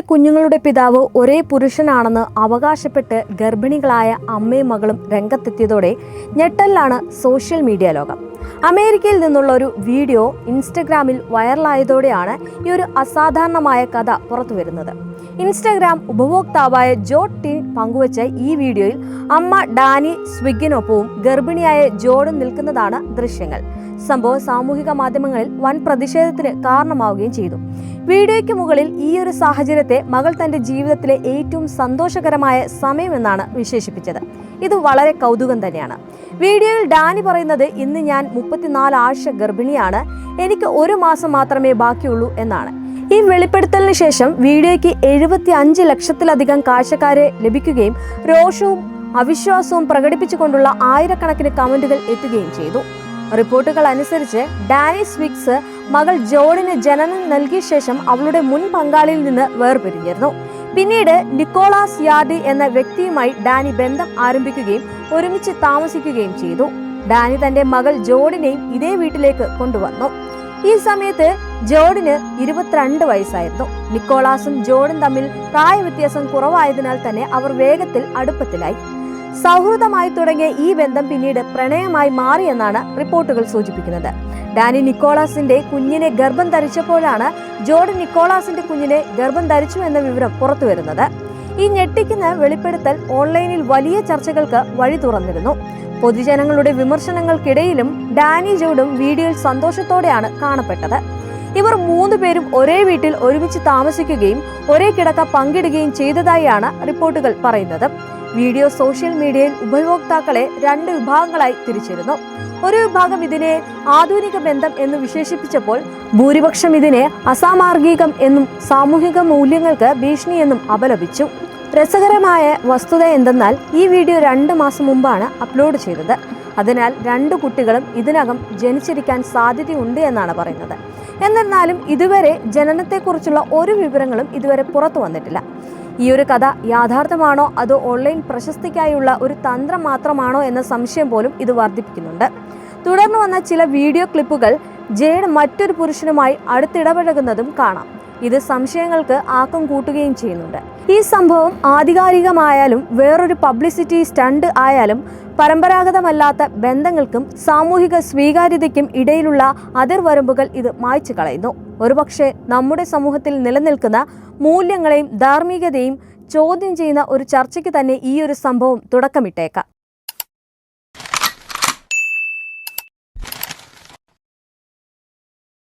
കുഞ്ഞുങ്ങളുടെ പിതാവ് ഒരേ പുരുഷനാണെന്ന് അവകാശപ്പെട്ട് ഗർഭിണികളായ അമ്മയും മകളും രംഗത്തെത്തിയതോടെ ഞെട്ടലിലാണ് സോഷ്യൽ മീഡിയ ലോകം. അമേരിക്കയിൽ നിന്നുള്ള ഒരു വീഡിയോ ഇൻസ്റ്റഗ്രാമിൽ വൈറലായതോടെയാണ് ഈ ഒരു അസാധാരണമായ കഥ പുറത്തുവരുന്നത്. ഇൻസ്റ്റഗ്രാം ഉപഭോക്താവായ ജോ ടിൻ പങ്കുവച്ച ഈ വീഡിയോയിൽ അമ്മ ഡാനി സ്വിഗിനൊപ്പവും ഗർഭിണിയായ ജോഡും നിൽക്കുന്നതാണ് ദൃശ്യങ്ങൾ. സംഭവം സാമൂഹിക മാധ്യമങ്ങളിൽ വൻ പ്രതിഷേധത്തിന് കാരണമാവുകയും ചെയ്തു. വീഡിയോയ്ക്ക് മുകളിൽ ഈ ഒരു സാഹചര്യത്തെ മകൾ തന്റെ ജീവിതത്തിലെ ഏറ്റവും സന്തോഷകരമായ സമയമെന്നാണ് വിശേഷിപ്പിച്ചത്. ഇത് വളരെ കൗതുകം തന്നെയാണ്. വീഡിയോയിൽ ഡാനി പറയുന്നത്, ഇന്ന് ഞാൻ 34 ആഴ്ച ഗർഭിണിയാണ്, എനിക്ക് 1 മാസം മാത്രമേ ബാക്കിയുള്ളൂ എന്നാണ്. ഈ വെളിപ്പെടുത്തലിന് ശേഷം വീഡിയോയ്ക്ക് 75 ലക്ഷത്തിലധികം കാഴ്ചക്കാരെ ലഭിക്കുകയും രോഷവും അവിശ്വാസവും പ്രകടിപ്പിച്ചുകൊണ്ടുള്ള ആയിരക്കണക്കിന് കമന്റുകൾ എത്തുകയും ചെയ്തു. റിപ്പോർട്ടുകൾ അനുസരിച്ച് ഡാനി സ്വിഗ്സ് മകൾ ജോഡിന് ജനനം നൽകിയ ശേഷം അവളുടെ മുൻ പങ്കാളിയിൽ നിന്ന് വേർപിരിഞ്ഞിരുന്നു. പിന്നീട് നിക്കോളാസ് യാർഡി എന്ന വ്യക്തിയുമായി ഡാനി ബന്ധം ആരംഭിക്കുകയും ഒരുമിച്ച് താമസിക്കുകയും ചെയ്തു. ഡാനി തന്റെ മകൾ ജോഡിനെയും ഇതേ വീട്ടിലേക്ക് കൊണ്ടുവന്നു. ഈ സമയത്ത് ജോഡിന് 22 വയസ്സായിരുന്നു. നിക്കോളാസും ജോഡും തമ്മിൽ പ്രായവ്യത്യാസം കുറവായതിനാൽ തന്നെ അവർ വേഗത്തിൽ അടുപ്പത്തിലായി. സൗഹൃദമായി തുടങ്ങിയ ഈ ബന്ധം പിന്നീട് പ്രണയമായി മാറിയെന്നാണ് റിപ്പോർട്ടുകൾ സൂചിപ്പിക്കുന്നത്. ഡാനി നിക്കോളാസിന്റെ കുഞ്ഞിനെ ഗർഭം ധരിച്ചപ്പോഴാണ് ജോർഡൻ നിക്കോളാസിന്റെ കുഞ്ഞിനെ ഗർഭം ധരിച്ചു എന്ന വിവരം പുറത്തുവരുന്നത്. ഈ ഞെട്ടിക്കുന്ന വെളിപ്പെടുത്തൽ ഓൺലൈനിൽ വലിയ ചർച്ചകൾക്ക് വഴി തുറന്നിരുന്നു. പൊതുജനങ്ങളുടെ വിമർശനങ്ങൾക്കിടയിലും ഡാനി ജോഡും വീഡിയോയിൽ സന്തോഷത്തോടെയാണ് കാണപ്പെട്ടത്. ഇവർ 3 പേരും ഒരേ വീട്ടിൽ ഒരുമിച്ച് താമസിക്കുകയും ഒരേ കിടക്ക പങ്കിടുകയും ചെയ്തതായാണ് റിപ്പോർട്ടുകൾ പറയുന്നത്. വീഡിയോ സോഷ്യൽ മീഡിയയിൽ ഉപഭോക്താക്കളെ 2 വിഭാഗങ്ങളായി തിരിച്ചിരുന്നു. ഒരു വിഭാഗം ഇതിനെ ആധുനിക ബന്ധം എന്ന് വിശേഷിപ്പിച്ചപ്പോൾ ഭൂരിപക്ഷം ഇതിനെ അസാമാർഗികം എന്നും സാമൂഹിക മൂല്യങ്ങൾക്ക് ഭീഷണി എന്നും അപലപിച്ചു. രസകരമായ വസ്തുത എന്തെന്നാൽ ഈ വീഡിയോ 2 മാസം മുമ്പാണ് അപ്ലോഡ് ചെയ്തത്. അതിനാൽ 2 കുട്ടികളും ഇതിനകം ജനിച്ചിരിക്കാൻ സാധ്യതയുണ്ട് എന്നാണ് പറയുന്നത്. എന്നിരുന്നാലും ഇതുവരെ ജനനത്തെക്കുറിച്ചുള്ള ഒരു വിവരങ്ങളും ഇതുവരെ പുറത്തു വന്നിട്ടില്ല. ഈ ഒരു കഥ യാഥാർത്ഥ്യമാണോ അതോ ഓൺലൈൻ പ്രശസ്തിക്കായുള്ള ഒരു തന്ത്രം മാത്രമാണോ എന്ന സംശയം പോലും ഇത് വർദ്ധിപ്പിക്കുന്നുണ്ട്. തുടർന്ന് വന്ന ചില വീഡിയോ ക്ലിപ്പുകൾ ജേഡ് മറ്റൊരു പുരുഷനുമായി അടുത്തിടപഴകുന്നതും കാണാം. ഇത് സംശയങ്ങൾക്ക് ആക്കം കൂട്ടുകയും ചെയ്യുന്നുണ്ട്. ഈ സംഭവം ആധികാരികമായാലും വേറൊരു പബ്ലിസിറ്റി സ്റ്റണ്ട് ആയാലും പരമ്പരാഗതമല്ലാത്ത ബന്ധങ്ങൾക്കും സാമൂഹിക സ്വീകാര്യതയ്ക്കും ഇടയിലുള്ള അതിർവരമ്പുകൾ ഇത് മായ്ച്ചു കളയുന്നു. ഒരുപക്ഷെ നമ്മുടെ സമൂഹത്തിൽ നിലനിൽക്കുന്ന മൂല്യങ്ങളെയും ധാർമ്മികതയും ചോദ്യം ചെയ്യുന്ന ഒരു ചർച്ചയ്ക്ക് തന്നെ ഈ ഒരു സംഭവം തുടക്കമിട്ടേക്കാം.